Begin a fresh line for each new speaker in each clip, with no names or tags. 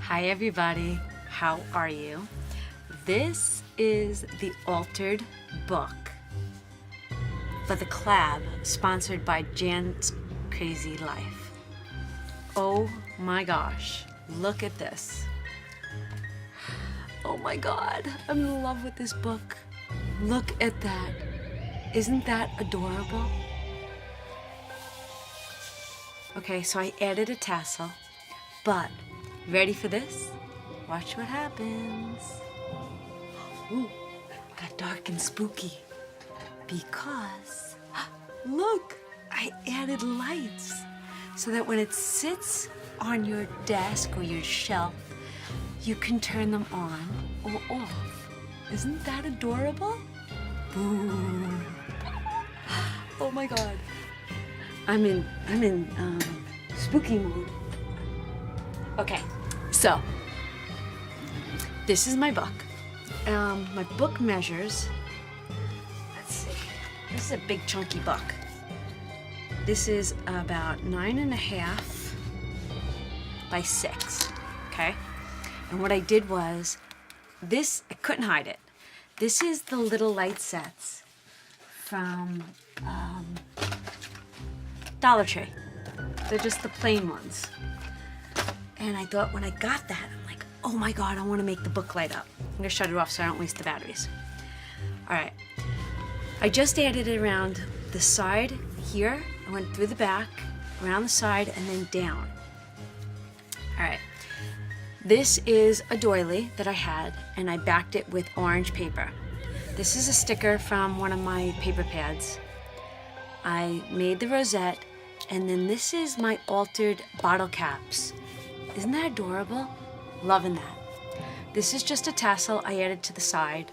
Hi everybody, how are you? This is the Altered Book for the collab sponsored by JansCrazyLife. Oh my gosh, look at this. Oh my god, I'm in love with this book. Look at that. Isn't that adorable? Okay, so I added a tassel, but ready for this? Watch what happens. Ooh, got dark and spooky because, look, I added lights so that when it sits on your desk or your shelf, you can turn them on or off. Isn't that adorable? Boo. Oh my god. I'm in spooky mode. Okay, so this is my book. My book measures, let's see, this is a big chunky book. This is about 9.5 by 6, okay? And what I did was, this, I couldn't hide it. This is the little light sets from Dollar Tree. They're just the plain ones. And I thought when I got that, I'm like, oh my god, I want to make the book light up. I'm gonna shut it off so I don't waste the batteries. All right, I just added it around the side here. I went through the back, around the side, and then down. All right, this is a doily that I had, and I backed it with orange paper. This is a sticker from one of my paper pads. I made the rosette, and then this is my altered bottle caps. Isn't that adorable? Loving that. This is just a tassel I added to the side.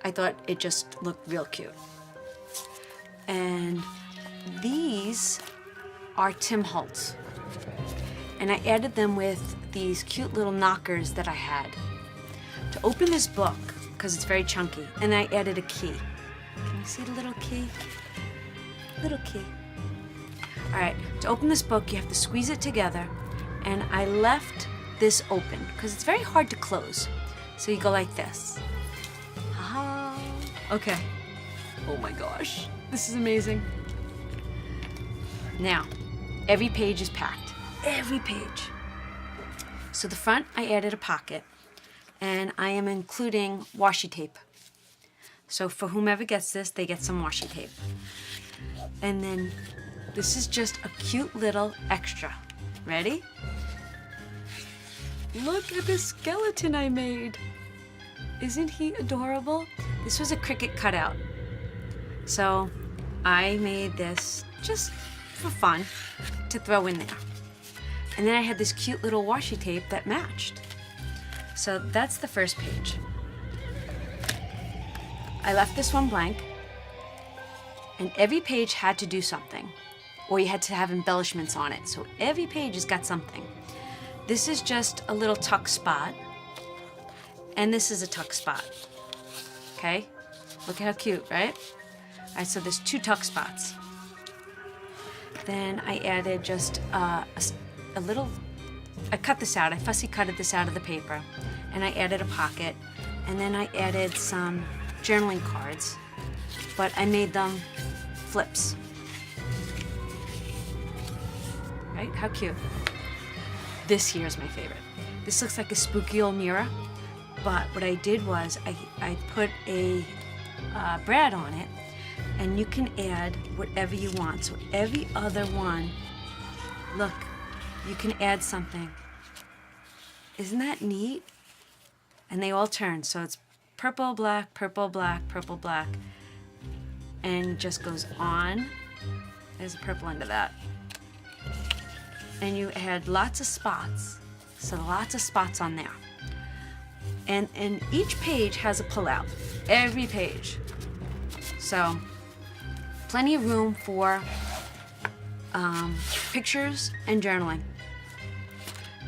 I thought it just looked real cute. And these are Tim Holtz. And I added them with these cute little knockers that I had. To open this book, because it's very chunky, and I added a key. Can you see the little key? Little key. All right, to open this book, you have to squeeze it together, and I left this open because it's very hard to close. So you go like this. Haha. Okay. Oh my gosh, this is amazing. Now, every page is packed. Every page. So the front, I added a pocket, and I am including washi tape. So for whomever gets this, they get some washi tape. And then this is just a cute little extra. Ready? Look at the skeleton I made. Isn't he adorable? This was a Cricut cutout. So I made this just for fun to throw in there. And then I had this cute little washi tape that matched. So that's the first page. I left this one blank. And every page had to do something, or you had to have embellishments on it. So every page has got something. This is just a little tuck spot, and this is a tuck spot. Okay? Look at how cute, right? All right, so there's 2 tuck spots. Then I added just a little, I cut this out, I fussy cutted this out of the paper, and I added a pocket, and then I added some journaling cards, but I made them flips. Right? How cute. This here is my favorite. This looks like a spooky old mirror, but what I did was I put a brad on it, and you can add whatever you want. So every other one, look, you can add something. Isn't that neat? And they all turn, so it's purple, black, purple, black, purple, black, and just goes on. There's a purple under that. And you add lots of spots, so lots of spots on there. And each page has a pull-out, every page. So plenty of room for pictures and journaling.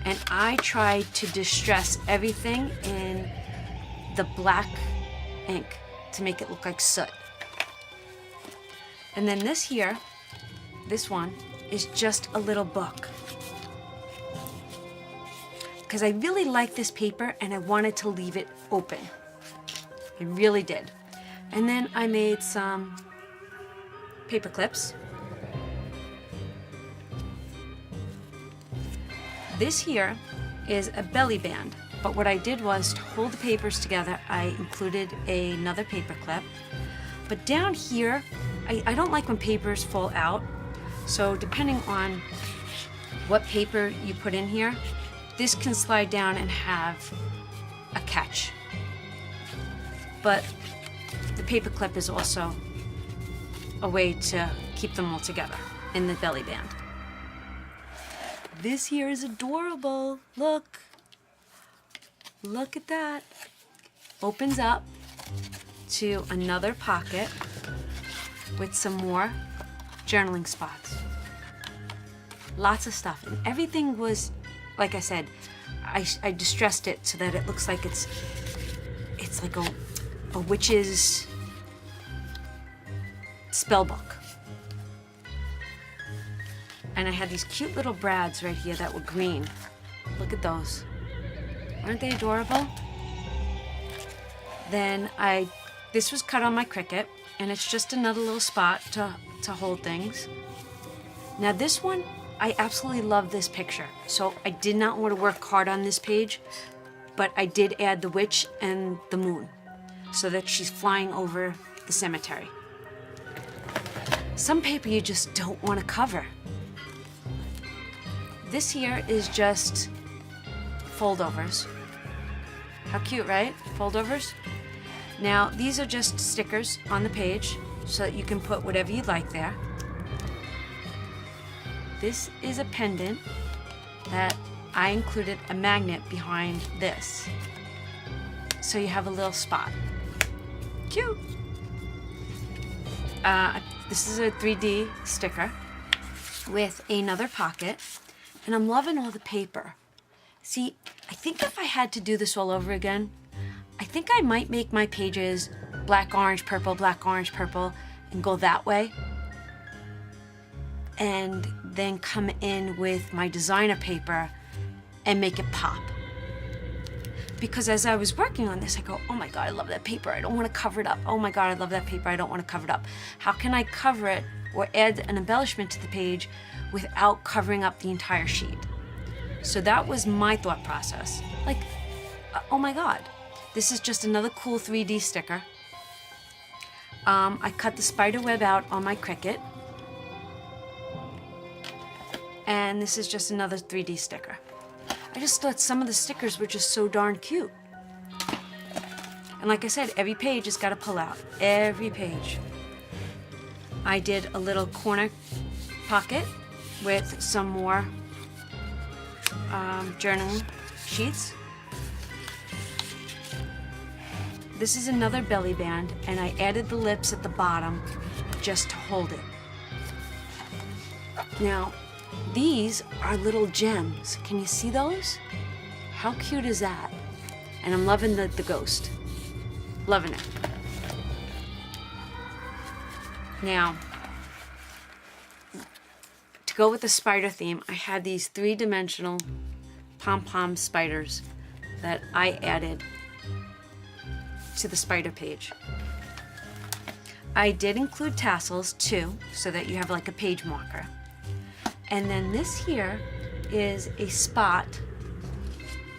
And I tried to distress everything in the black ink to make it look like soot. And then this here, this one, is just a little book. because I really like this paper and I wanted to leave it open. I really did. And then I made some paper clips. This here is a belly band, but what I did was to hold the papers together, I included another paper clip. But down here, I don't like when papers fall out, so depending on what paper you put in here, this can slide down and have a catch. But the paper clip is also a way to keep them all together in the belly band. This here is adorable. Look. Look at that. Opens up to another pocket with some more journaling spots. Lots of stuff. And everything was, like I said, I distressed it so that it looks like it's like a witch's spell book. And I had these cute little brads right here that were green. Look at those. Aren't they adorable? Then this was cut on my Cricut, and it's just another little spot to hold things. Now this one, I absolutely love this picture. So I did not want to work hard on this page, but I did add the witch and the moon so that she's flying over the cemetery. Some paper you just don't want to cover. This here is just foldovers. How cute, right? Foldovers. Now, these are just stickers on the page so that you can put whatever you'd like there. This is a pendant that I included a magnet behind this. So you have a little spot. Cute. This is a 3D sticker with another pocket. And I'm loving all the paper. See, I think if I had to do this all over again, I think I might make my pages black, orange, purple, and go that way. And then come in with my designer paper and make it pop. Because as I was working on this, I go, oh my God, I love that paper. I don't want to cover it up. Oh my God, I love that paper. I don't want to cover it up. How can I cover it or add an embellishment to the page without covering up the entire sheet? So that was my thought process. Like, oh my God, this is just another cool 3D sticker. I cut the spider web out on my Cricut. And this is just another 3D sticker. I just thought some of the stickers were just so darn cute. And like I said, every page has got a pull out. Every page. I did a little corner pocket with some more journaling sheets. This is another belly band, and I added the lips at the bottom just to hold it. Now, these are little gems. Can you see those? How cute is that? And I'm loving the ghost. Loving it. Now, to go with the spider theme, I had these 3-dimensional pom-pom spiders that I added to the spider page. I did include tassels too, so that you have like a page marker. And then this here is a spot,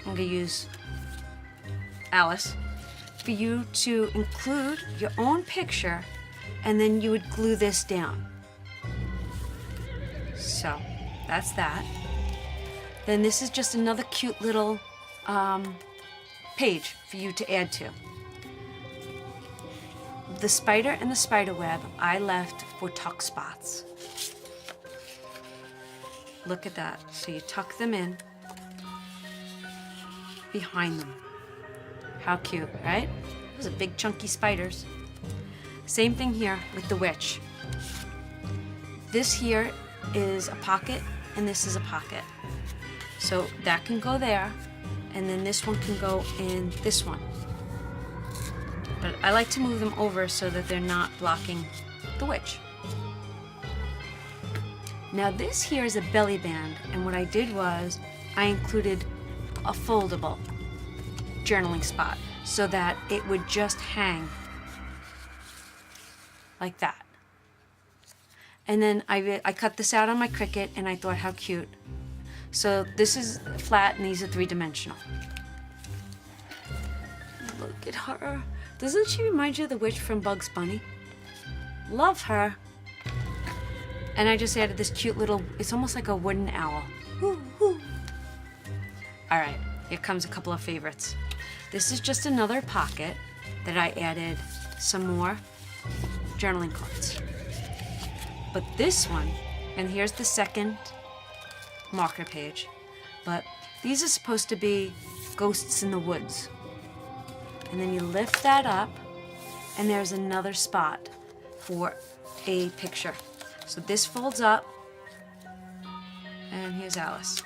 I'm gonna use Alice, for you to include your own picture, and then you would glue this down. So that's that. Then this is just another cute little page for you to add to. The spider and the spider web I left for tuck spots. Look at that. So you tuck them in behind them. How cute, right? Those are big chunky spiders. Same thing here with the witch. This here is a pocket and this is a pocket. So that can go there, and then this one can go in this one. But I like to move them over so that they're not blocking the witch. Now this here is a belly band, and what I did was I included a foldable journaling spot so that it would just hang like that. And then I cut this out on my Cricut and I thought, how cute. So this is flat and these are 3-dimensional. Look at her. Doesn't she remind you of the witch from Bugs Bunny? Love her. And I just added this cute little, it's almost like a wooden owl. Woo, woo. All right, here comes a couple of favorites. This is just another pocket that I added some more journaling cards. But this one, and here's the second marker page, but these are supposed to be ghosts in the woods. And then you lift that up, and there's another spot for a picture. So this folds up, and here's Alice.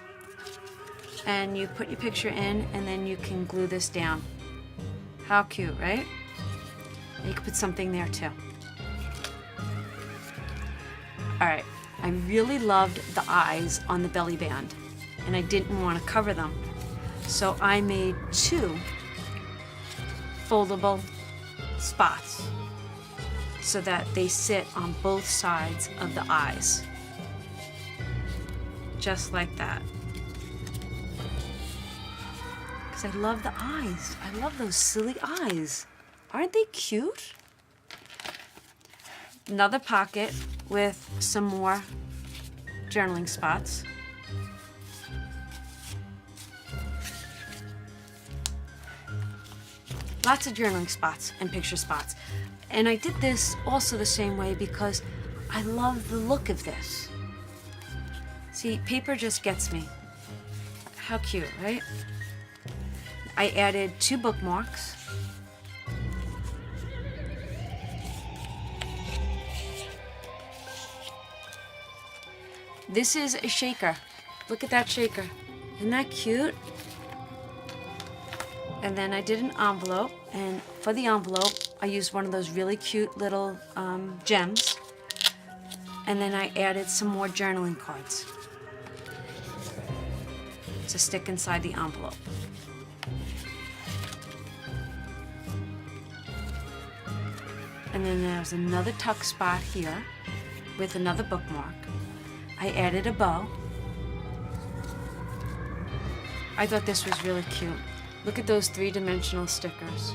And you put your picture in, and then you can glue this down. How cute, right? And you can put something there too. All right, I really loved the eyes on the belly band, and I didn't want to cover them. So I made 2 foldable spots so that they sit on both sides of the eyes. Just like that. Because I love the eyes. I love those silly eyes. Aren't they cute? Another pocket with some more journaling spots. Lots of journaling spots and picture spots. And I did this also the same way because I love the look of this. See, paper just gets me. How cute, right? I added 2 bookmarks. This is a shaker. Look at that shaker. Isn't that cute? And then I did an envelope, and for the envelope, I used one of those really cute little gems. And then I added some more journaling cards to stick inside the envelope. And then there's another tuck spot here with another bookmark. I added a bow. I thought this was really cute. Look at those 3-dimensional stickers.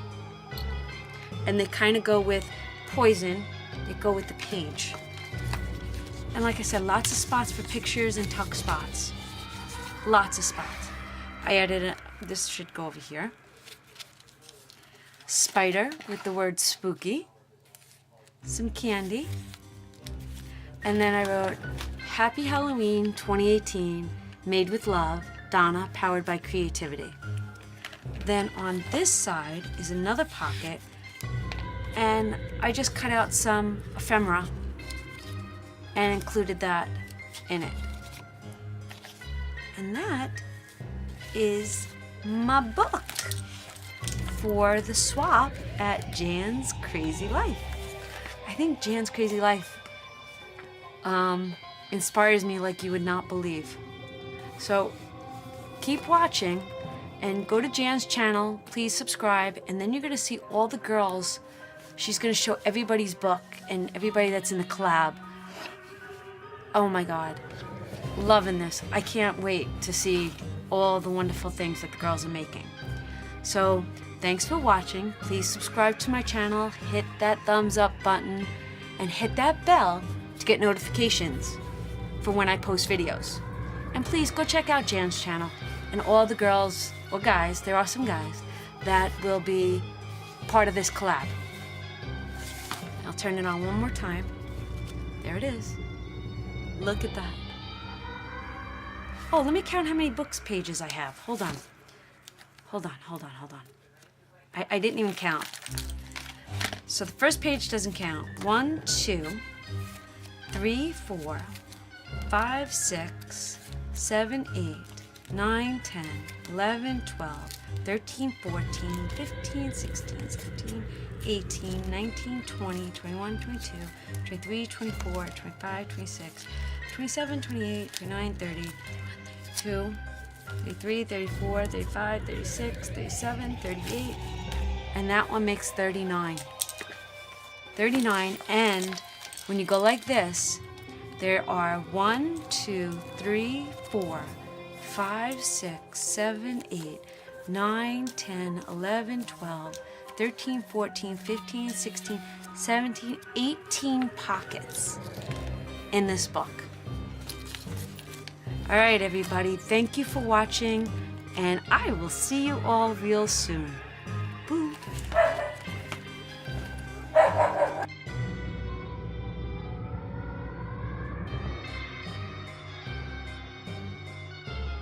And they kind of go with poison. They go with the page. And like I said, lots of spots for pictures and tuck spots. Lots of spots. I added this should go over here. Spider with the word spooky. Some candy. And then I wrote, Happy Halloween 2018, made with love, Donna, powered by creativity. Then on this side is another pocket, and I just cut out some ephemera and included that in it. And that is my book for the swap at JansCrazyLife. I think JansCrazyLife inspires me like you would not believe. So keep watching and go to Jan's channel. Please subscribe, and then you're going to see all the girls. She's going to show everybody's book and everybody that's in the collab. Oh my God. Loving this. I can't wait to see all the wonderful things that the girls are making. So thanks for watching. Please subscribe to my channel, hit that thumbs up button, and hit that bell to get notifications for when I post videos. And please go check out Jan's channel and all the girls, or guys, there are some guys, that will be part of this collab. I'll turn it on one more time. There it is. Look at that. Oh, let me count how many books pages I have. Hold on. I didn't even count. So the first page doesn't count. 1, 2, 3, 4, 5, 6, 7, 8, 9, 10, 11, 12, 13, 14, 15, 16, 17, 18, 19, 20, 21, 22, 23, 24, 25, 26, 27, 28, 29, 30, 32, 33, 34, 35, 36, 37, 38, and that one makes 39. 39, and when you go like this, there are 1, 2, 3, 4, 5, 6, 7, 8, 9, 10, 11, 12, 13, 14, 15, 16, 17, 18 pockets in this book. All right, everybody, thank you for watching, and I will see you all real soon.